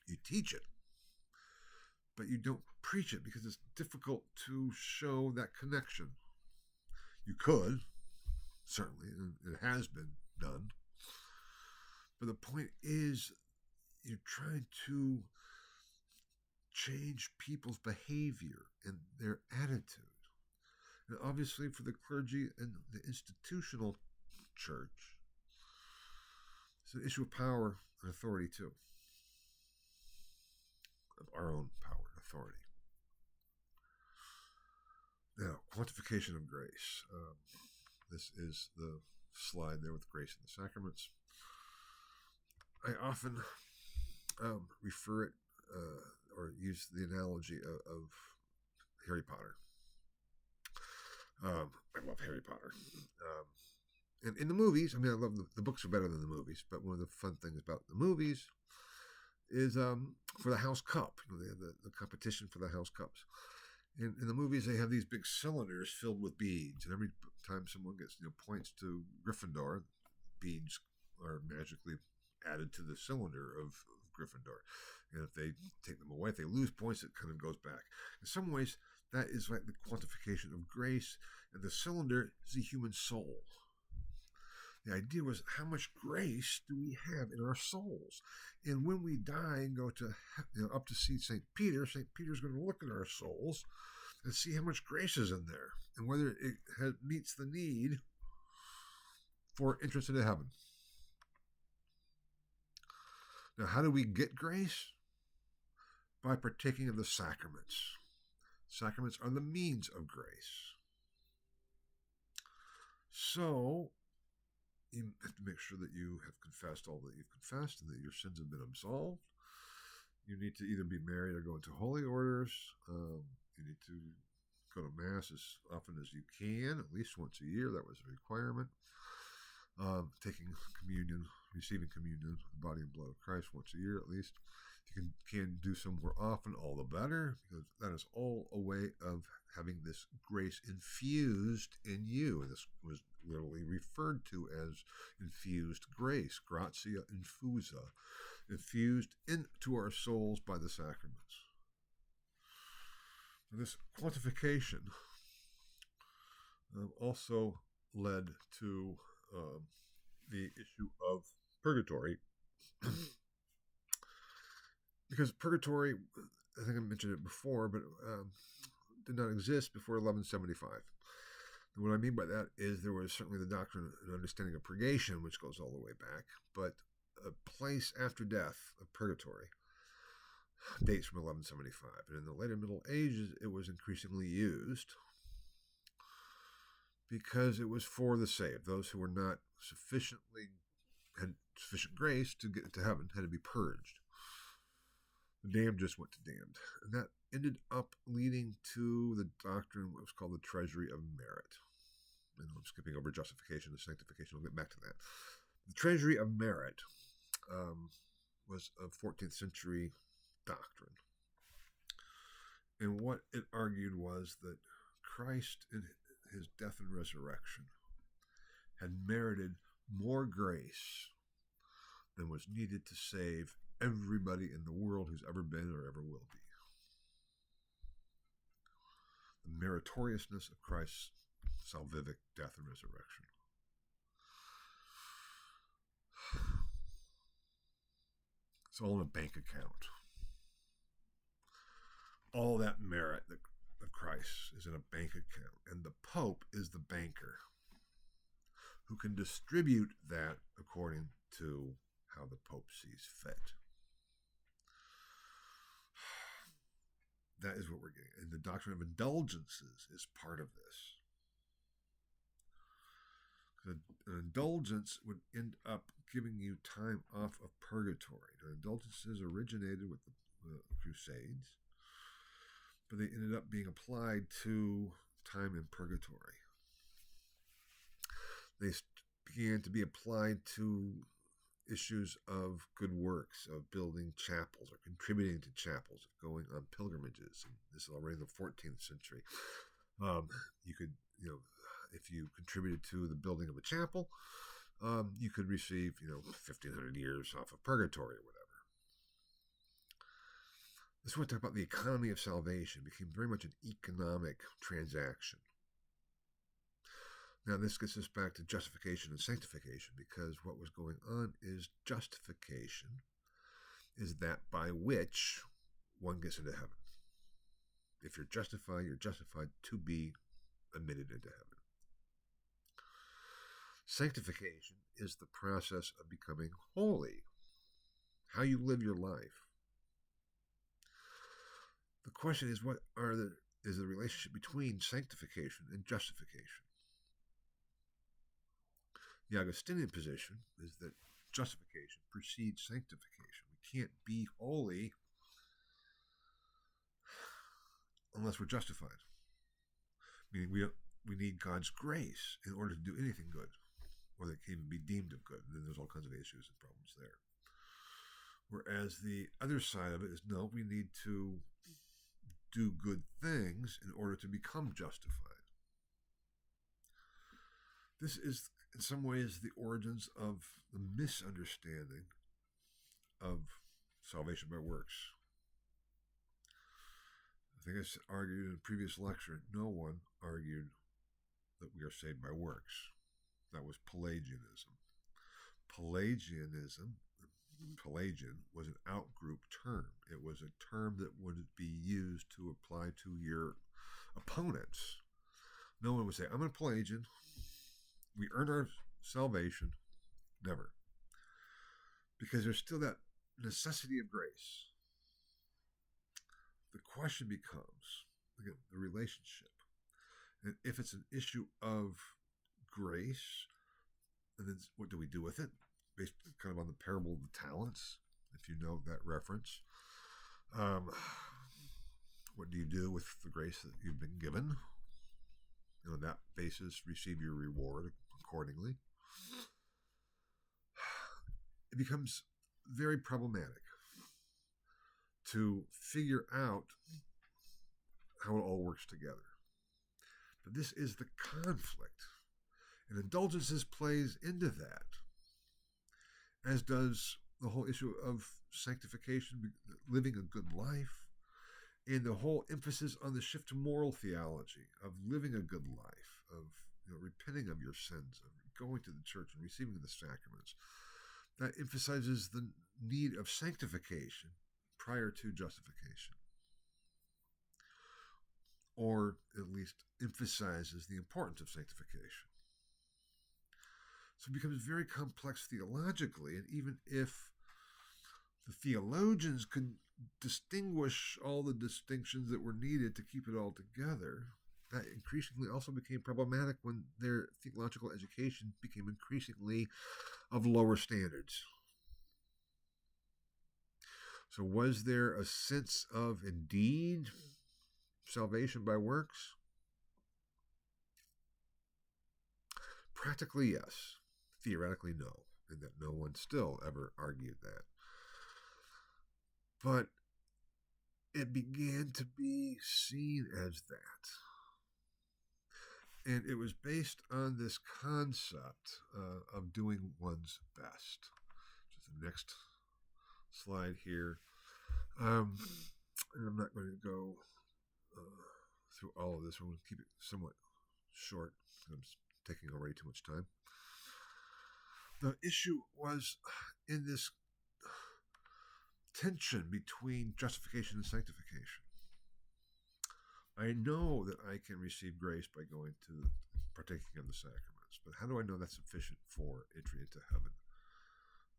You teach it, but you don't preach it because it's difficult to show that connection. You could, certainly, and it has been done. But the point is, you're trying to change people's behavior and their attitude. And obviously, for the clergy and the institutional church, it's an issue of power and authority, too. Of our own power and authority. Now, quantification of grace. This is the slide there with grace in the sacraments. I often refer it or use the analogy of Harry Potter. I love Harry Potter. And in the movies, I mean, I love the books are better than the movies, but one of the fun things about the movies is for the House Cup. You know, they have the competition for the House Cups. In the movies, they have these big cylinders filled with beads, and every time someone gets points to Gryffindor, beads are magically added to the cylinder of Gryffindor. And if they take them away, if they lose points, it kind of goes back. In some ways, that is like the quantification of grace, and the cylinder is the human soul. The idea was, how much grace do we have in our souls? And when we die and go to up to see St. Peter's going to look at our souls and see how much grace is in there and whether it meets the need for entrance into heaven. Now, how do we get grace? By partaking of the sacraments. Sacraments are the means of grace. So, you have to make sure that you have confessed all that you've confessed and that your sins have been absolved. You need to either be married or go into holy orders. You need to go to Mass as often as you can, at least once a year. That was a requirement. Taking communion, receiving communion, the body and blood of Christ once a year at least. If you can do so more often, all the better, because that is all a way of having this grace infused in you. And this was literally referred to as infused grace, gratia infusa, infused into our souls by the sacraments. And this quantification also led to the issue of purgatory. Because purgatory, I think I mentioned it before, but did not exist before 1175. And what I mean by that is there was certainly the doctrine and understanding of purgation, which goes all the way back, but a place after death of purgatory dates from 1175. And in the later Middle Ages, it was increasingly used because it was for the saved. Those who were not had sufficient grace to get to heaven had to be purged. The damned just went to damned. And that ended up leading to the doctrine, what was called the treasury of merit. And I'm skipping over justification and sanctification. I'll get back to that. The treasury of merit was a 14th century doctrine. And what it argued was that Christ in his death and resurrection had merited more grace than was needed to save everybody in the world who's ever been or ever will be. The meritoriousness of Christ's salvific death and resurrection. It's all in a bank account. All that merit of Christ is in a bank account, and the Pope is the banker who can distribute that according to how the Pope sees fit. That is what we're getting. And the doctrine of indulgences is part of this. An indulgence would end up giving you time off of purgatory. Now, indulgences originated with the Crusades, but they ended up being applied to time in purgatory. They began to be applied to issues of good works, of building chapels or contributing to chapels, going on pilgrimages. And this is already in the 14th century. You could, if you contributed to the building of a chapel, you could receive, 1,500 years off of purgatory or whatever. This is what I talk about. The economy of salvation became very much an economic transaction. Now, this gets us back to justification and sanctification, because what was going on is justification is that by which one gets into heaven. If you're justified to be admitted into heaven. Sanctification is the process of becoming holy, how you live your life. The question is, is the relationship between sanctification and justification? The Augustinian position is that justification precedes sanctification. We can't be holy unless we're justified. Meaning we need God's grace in order to do anything good, or that can even be deemed of good. And then there's all kinds of issues and problems there. Whereas the other side of it is, no, we need to do good things in order to become justified. This is, in some ways, the origins of the misunderstanding of salvation by works. I think I argued in a previous lecture, no one argued that we are saved by works. That was Pelagianism. Pelagian was an out-group term. It was a term that would be used to apply to your opponents. No one would say, I'm a Pelagian. We earn our salvation. Never. Because there's still that necessity of grace. The question becomes, again, the relationship. And if it's an issue of grace, and then what do we do with it? Based kind of on the parable of the talents, if you know that reference. What do you do with the grace that you've been given? And on that basis, receive your reward accordingly. It becomes very problematic to figure out how it all works together. But this is the conflict. And indulgences plays into that, as does the whole issue of sanctification, living a good life, and the whole emphasis on the shift to moral theology, of living a good life, of repenting of your sins, of going to the church and receiving the sacraments. That emphasizes the need of sanctification prior to justification, or at least emphasizes the importance of sanctification. So it becomes very complex theologically, and even if the theologians could distinguish all the distinctions that were needed to keep it all together, that increasingly also became problematic when their theological education became increasingly of lower standards. So was there a sense of, indeed, salvation by works? Practically, yes. Theoretically, no. And that no one still ever argued that. But it began to be seen as that. And it was based on this concept of doing one's best. Which is the next slide here. And I'm not going to go through all of this. I'm going to keep it somewhat short. I'm taking already too much time. The issue was in this tension between justification and sanctification. I know that I can receive grace by going to partaking of the sacraments, but how do I know that's sufficient for entry into heaven?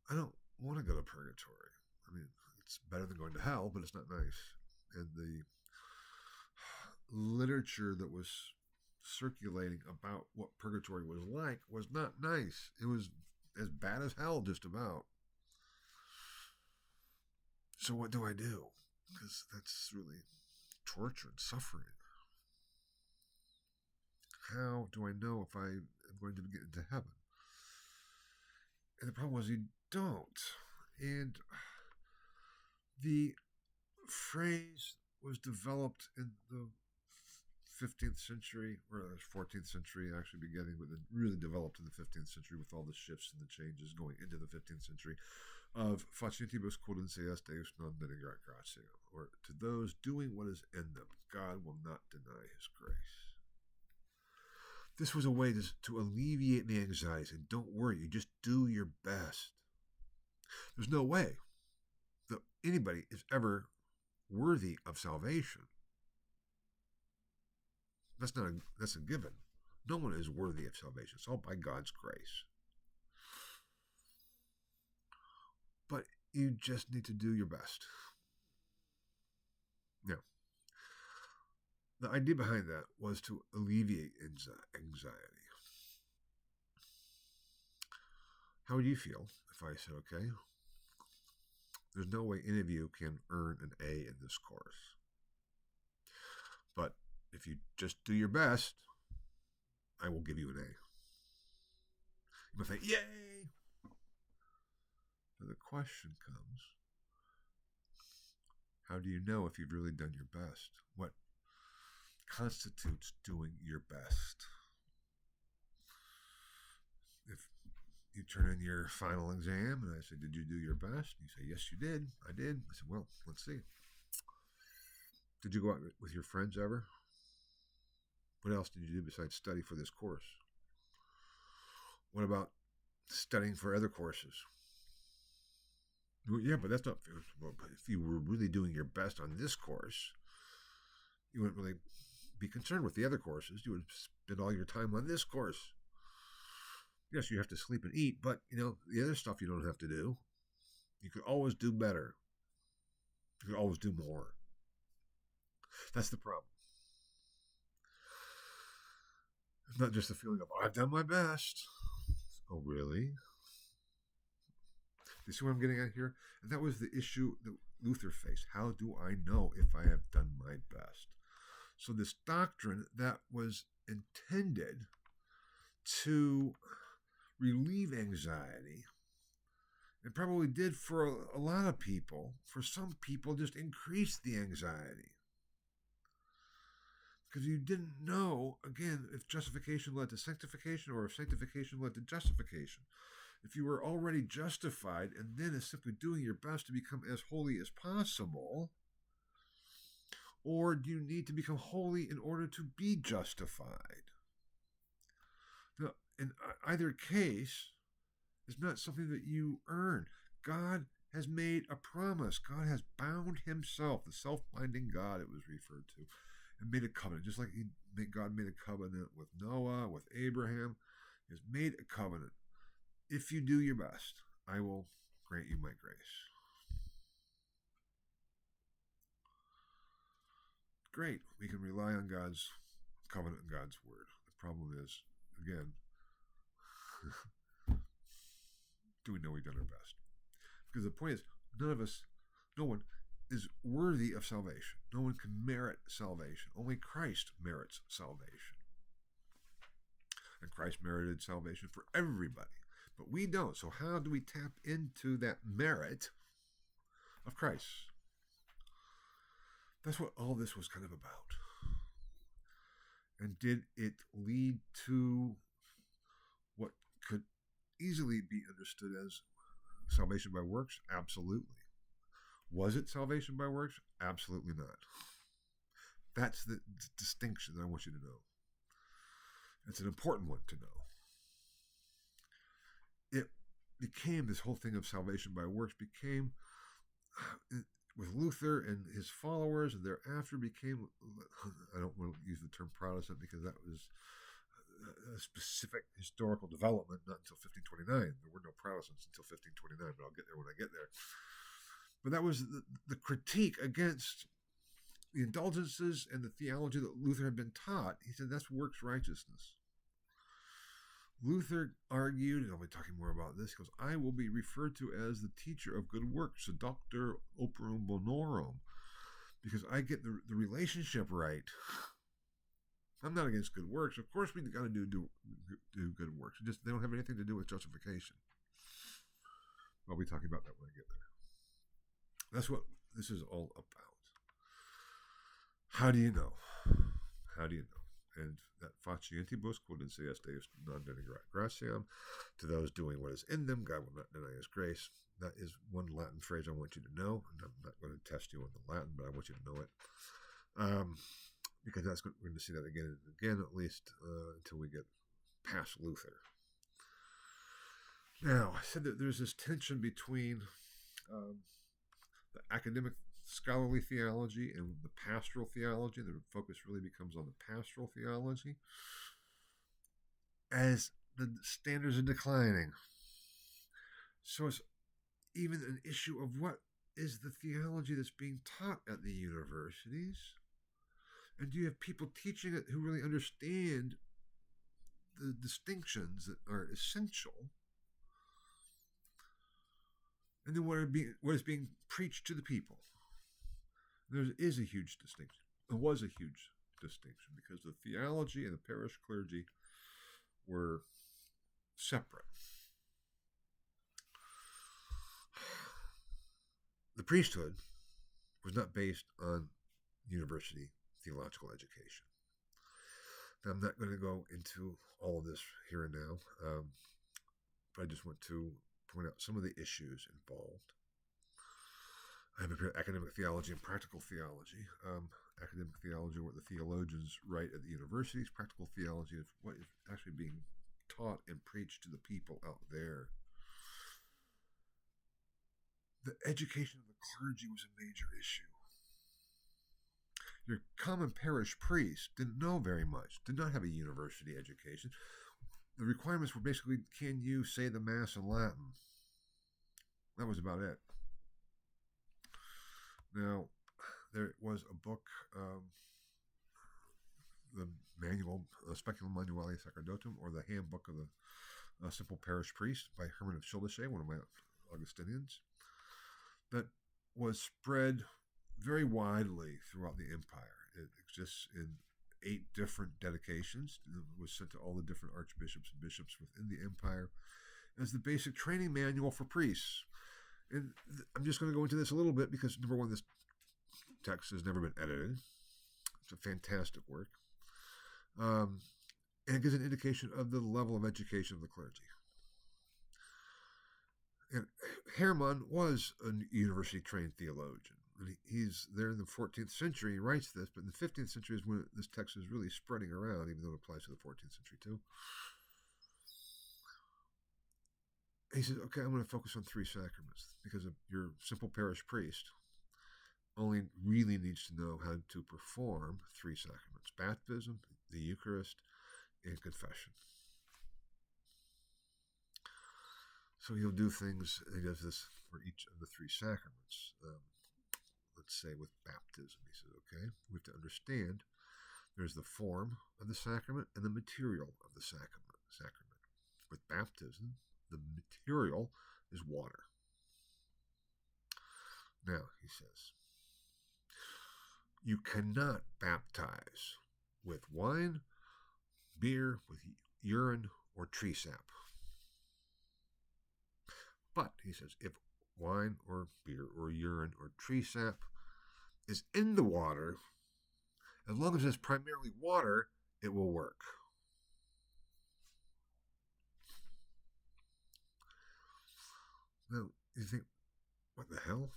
I don't want to go to purgatory. I mean, it's better than going to hell, but it's not nice. And the literature that was circulating about what purgatory was like was not nice. It was as bad as hell, just about. So what do I do? Because that's really torture and suffering. How do I know if I am going to get into heaven? And the problem was you don't. And the phrase was developed in the 15th century, or the 14th century actually beginning, but then really developed in the 15th century with all the shifts and the changes going into the 15th century of facitibus quodunceas Deus non denegrat gratia, or to those doing what is in them, God will not deny his grace. This was a way to alleviate the anxiety. And don't worry, you just do your best. There's no way that anybody is ever worthy of salvation. That's a given. No one is worthy of salvation. It's all by God's grace. But you just need to do your best. Now, the idea behind that was to alleviate anxiety. How would you feel if I said, okay, there's no way any of you can earn an A in this course, but if you just do your best, I will give you an A. You might think, yay! But the question comes, how do you know if you've really done your best? What constitutes doing your best? If you turn in your final exam and I say, did you do your best? You say, yes, you did. I did. I said, well, let's see. Did you go out with your friends ever? What else did you do besides study for this course? What about studying for other courses? Well, yeah, but that's not fair. Well, but if you were really doing your best on this course, you wouldn't really be concerned with the other courses. You would spend all your time on this course. Yes, you have to sleep and eat, but, the other stuff you don't have to do. You could always do better. You could always do more. That's the problem. It's not just the feeling of, I've done my best. Oh, really? You see what I'm getting at here? And that was the issue that Luther faced. How do I know if I have done my best? So this doctrine that was intended to relieve anxiety, it probably did for a lot of people. For some people, just increased the anxiety. Because you didn't know, again, if justification led to sanctification or if sanctification led to justification. If you were already justified and then is simply doing your best to become as holy as possible, or do you need to become holy in order to be justified? Now, in either case, it's not something that you earn. God has made a promise. God has bound himself, the self-binding God it was referred to, and made a covenant. Just like God made a covenant with Noah, with Abraham, he has made a covenant. If you do your best, I will grant you my grace. Great. We can rely on God's covenant and God's word. The problem is, again, do we know we've done our best? Because the point is, no one is worthy of salvation. No one can merit salvation. Only Christ merits salvation. And Christ merited salvation for everybody. But we don't. So how do we tap into that merit of Christ? That's what all this was kind of about. And did it lead to what could easily be understood as salvation by works? Absolutely. Was it salvation by works? Absolutely not. That's the distinction that I want you to know. It's an important one to know. It became, this whole thing of salvation by works became, with Luther and his followers, and thereafter became, I don't want to use the term Protestant because that was a specific historical development, not until 1529. There were no Protestants until 1529, but I'll get there when I get there. But that was the critique against the indulgences and the theology that Luther had been taught, he said that's works righteousness. Luther argued, and I'll be talking more about this, he goes, I will be referred to as the teacher of good works, the Doctor Operum Bonorum, because I get the relationship right. I'm not against good works. Of course, we got to do good works. They don't have anything to do with justification. I'll be talking about that when I get there. That's what this is all about. How do you know? How do you know? And that facientibus quod in seas Deus non denigrat gratiam, to those doing what is in them, God will not deny his grace. That is one Latin phrase I want you to know. And I'm not going to test you on the Latin, but I want you to know it. Because we're going to see that again and again, at least until we get past Luther. Now, I said that there's this tension between the academic scholarly theology and the pastoral theology. The focus really becomes on the pastoral theology as the standards are declining. So it's even an issue of what is the theology that's being taught at the universities. And do you have people teaching it who really understand the distinctions that are essential? And then what is being preached to the people? There is a huge distinction. There was a huge distinction because the theology and the parish clergy were separate. The priesthood was not based on university theological education. Now, I'm not going to go into all of this here and now, but I just want to point out some of the issues involved. I have academic theology and practical theology. Academic theology, what the theologians write at the universities. Practical theology is what is actually being taught and preached to the people out there. The education of the clergy was a major issue. Your common parish priest didn't know very much, did not have a university education. The requirements were basically, can you say the Mass in Latin? That was about it. Now, there was a book, the manual, Speculum Manuale Sacerdotum, or the Handbook of the Simple Parish Priest by Herman of Schildesche, one of my Augustinians, that was spread very widely throughout the empire. It exists in 8 different dedications. It was sent to all the different archbishops and bishops within the empire as the basic training manual for priests. And I'm just going to go into this a little bit because, number one, this text has never been edited. It's a fantastic work. And it gives an indication of the level of education of the clergy. And Hermann was a university-trained theologian. And he's there in the 14th century. He writes this, but in the 15th century is when this text is really spreading around, even though it applies to the 14th century too. He says, okay, I'm going to focus on 3 sacraments because your simple parish priest only really needs to know how to perform 3 sacraments: baptism, the Eucharist, and confession. So he'll do things, he does this for each of the 3 sacraments. Let's say with baptism, he says, okay, we have to understand there's the form of the sacrament and the material of the sacrament. With baptism, the material is water. Now, he says, you cannot baptize with wine, beer, with urine, or tree sap. But, he says, if wine or beer or urine or tree sap is in the water, as long as it's primarily water, it will work. Now, you think, what the hell?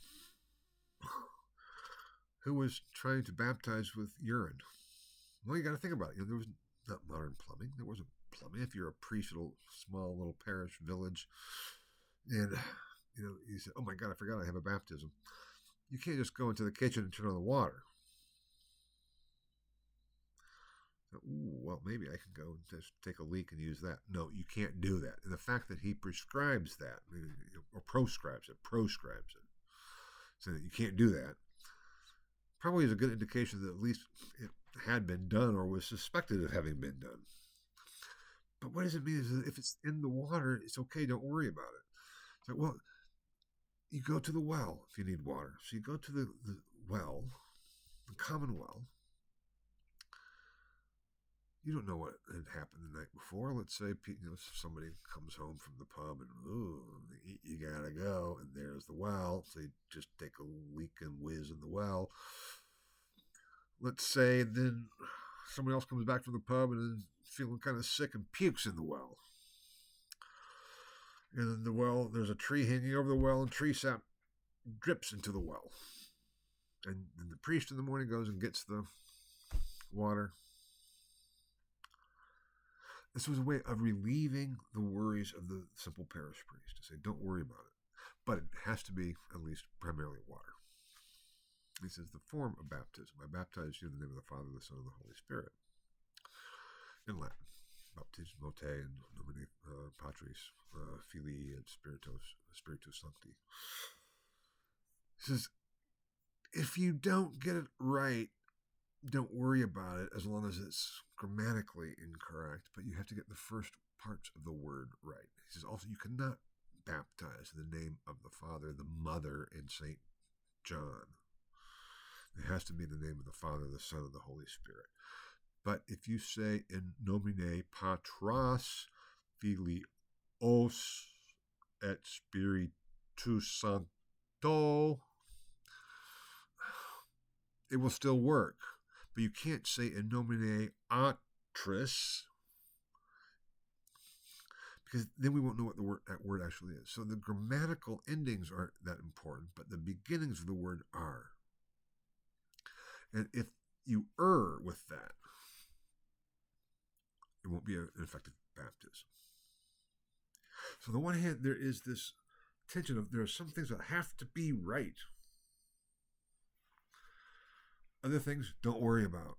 Who was trying to baptize with urine? Well, you got to think about it. There was not modern plumbing. There wasn't plumbing. If you're a priest at a small little parish village, and you say, "Oh my God, I forgot I have a baptism." You can't just go into the kitchen and turn on the water. Ooh, well, maybe I can go and just take a leak and use that. No, you can't do that. And the fact that he prescribes that, or proscribes it, so that you can't do that, probably is a good indication that at least it had been done or was suspected of having been done. But what does it mean? Is that if it's in the water, it's okay, don't worry about it. It's like, well, you go to the well if you need water. So you go to the well, the common well. You don't know what had happened the night before. Let's say somebody comes home from the pub and, ooh, you gotta go, and there's the well. So you just take a leak and whiz in the well. Let's say then somebody else comes back from the pub and is feeling kind of sick and pukes in the well. And then the well, there's a tree hanging over the well, and tree sap drips into the well. And then the priest in the morning goes and gets the water. This was a way of relieving the worries of the simple parish priest, to say, don't worry about it. But it has to be at least primarily water. He says, the form of baptism. I baptize you in the name of the Father, the Son, and the Holy Spirit. In Latin. Baptismo te in nomine Patris, Filii et Spiritus Sancti. He says, if you don't get it right, don't worry about it as long as it's grammatically incorrect, but you have to get the first parts of the word right. He says also you cannot baptize in the name of the Father, the Mother, and St. John. It has to be in the name of the Father, the Son, and the Holy Spirit. But if you say in nomine Patras, Filios, et Spiritus Sancto, it will still work. But you can't say in nomine Atris, because then we won't know what that word actually is. So the grammatical endings aren't that important, but the beginnings of the word are. And if you err with that, it won't be an effective baptism. So on the one hand, there is this tension of there are some things that have to be right. Other things, don't worry about.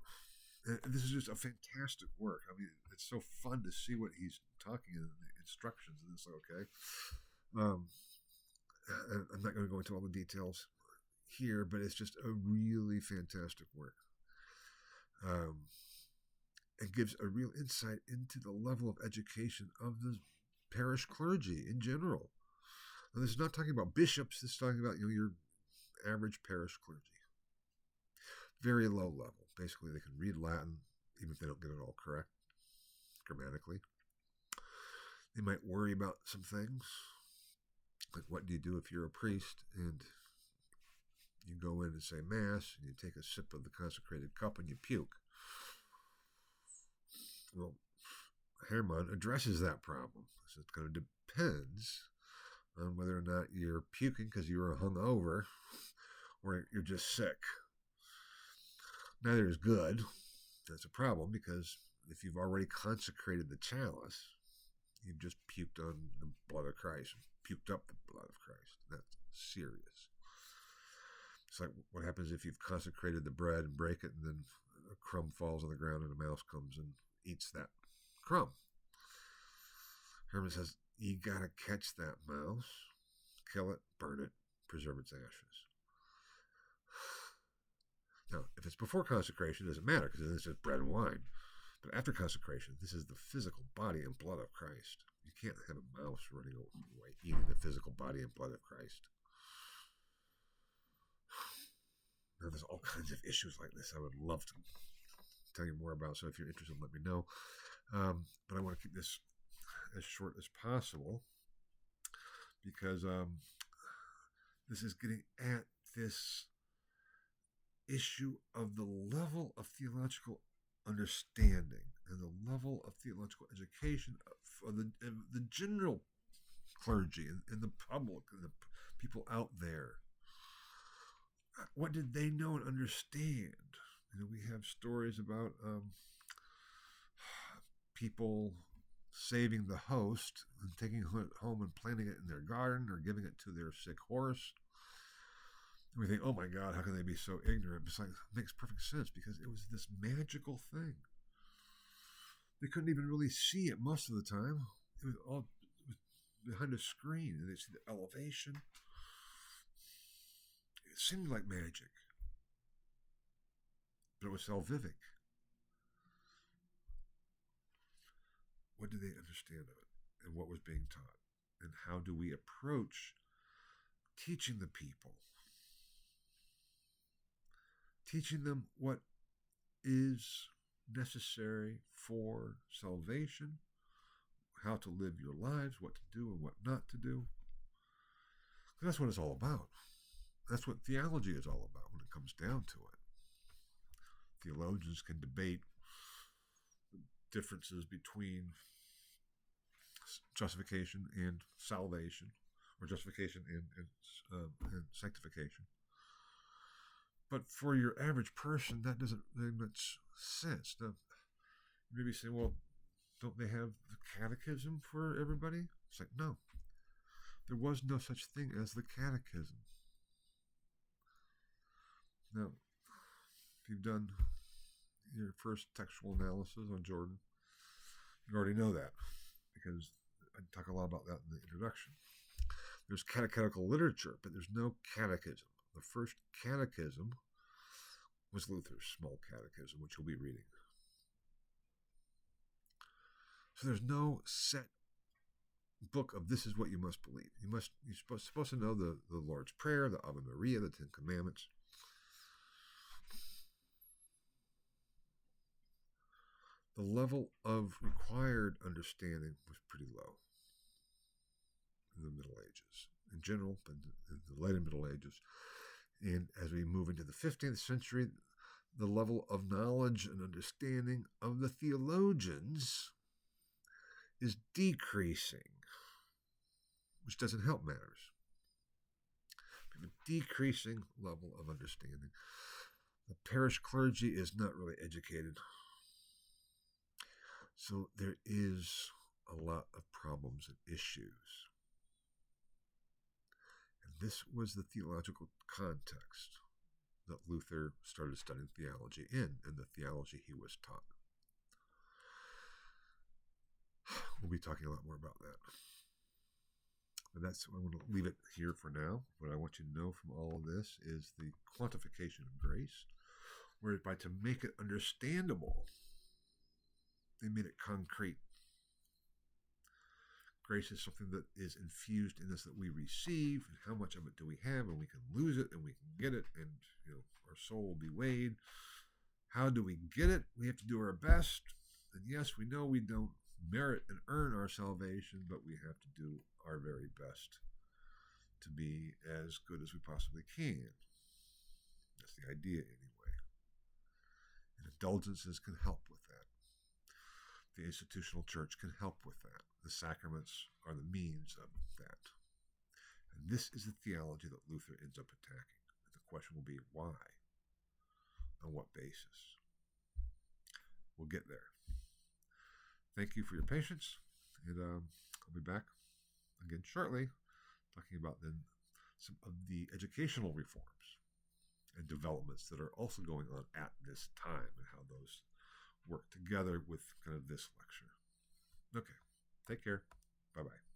And this is just a fantastic work. I mean, it's so fun to see what he's talking in the instructions. And it's like, okay. I'm not going to go into all the details here, but it's just a really fantastic work. It gives a real insight into the level of education of the parish clergy in general. Now, this is not talking about bishops. This is talking about your average parish clergy. Very low level. Basically, they can read Latin, even if they don't get it all correct grammatically. They might worry about some things, like what do you do if you're a priest and you go in and say Mass and you take a sip of the consecrated cup and you puke. Well, Hermann addresses that problem. So it kind of depends on whether or not you're puking because you were hungover or you're just sick. Neither is good. That's a problem because if you've already consecrated the chalice, you've just puked on the blood of Christ, puked up the blood of Christ. That's serious. It's like what happens if you've consecrated the bread and break it and then a crumb falls on the ground and a mouse comes and eats that crumb. Hermann says, you got to catch that mouse, kill it, burn it, preserve its ashes. Now, if it's before consecration, it doesn't matter because it's just bread and wine. But after consecration, this is the physical body and blood of Christ. You can't have a mouse running away eating the physical body and blood of Christ. Now, there's all kinds of issues like this I would love to tell you more about. So if you're interested, let me know. But I want to keep this as short as possible because this is getting at this issue of the level of theological understanding and the level of theological education of the general clergy and the public and the people out there. What did they know and understand? We have stories about people saving the host and taking it home and planting it in their garden or giving it to their sick horse. And we think, oh my God, how can they be so ignorant? It's like, it makes perfect sense because it was this magical thing. They couldn't even really see it most of the time. It was all behind a screen and they see the elevation. It seemed like magic. but it was salvific. What did they understand of it, and what was being taught, and how do we approach teaching the people, teaching them what is necessary for salvation, how to live your lives, what to do and what not to do. That's what it's all about. That's what theology is all about when it comes down to it. Theologians can debate differences between justification and salvation, or justification and sanctification. But for your average person, that doesn't make much sense. Now, you may be saying, well, don't they have the catechism for everybody? It's like, no. There was no such thing as the catechism. Now, if you've done your first textual analysis on Jordan, you already know that, because I talk a lot about that in the introduction. There's catechetical literature, but there's no catechism. The first catechism was Luther's small catechism, which we'll be reading. So there's no set book of this is what you must believe. You're supposed to know the Lord's Prayer, the Ave Maria, the Ten Commandments. The level of required understanding was pretty low in the Middle Ages, in general, but in the later Middle Ages. And as we move into the 15th century, the level of knowledge and understanding of the theologians is decreasing, which doesn't help matters. We have a decreasing level of understanding. The parish clergy is not really educated. So there is a lot of problems and issues. And this was the theological context that Luther started studying theology in, and the theology he was taught. We'll be talking a lot more about that. But that's, I want to leave it here for now. What I want you to know from all of this is the quantification of grace, whereby to make it understandable, they made it concrete. Grace is something that is infused in us that we receive, and how much of it do we have, and we can lose it, and we can get it, and our soul will be weighed. How do we get it? We have to do our best. And yes, we know we don't merit and earn our salvation, but we have to do our very best to be as good as we possibly can. That's the idea anyway. And indulgences can help with that. The institutional church can help with that. The sacraments are the means of that. And this is the theology that Luther ends up attacking. And the question will be, why? On what basis? We'll get there. Thank you for your patience. And I'll be back again shortly, talking about then some of the educational reforms and developments that are also going on at this time, and how those work together with kind of this lecture. Okay, take care. Bye-bye.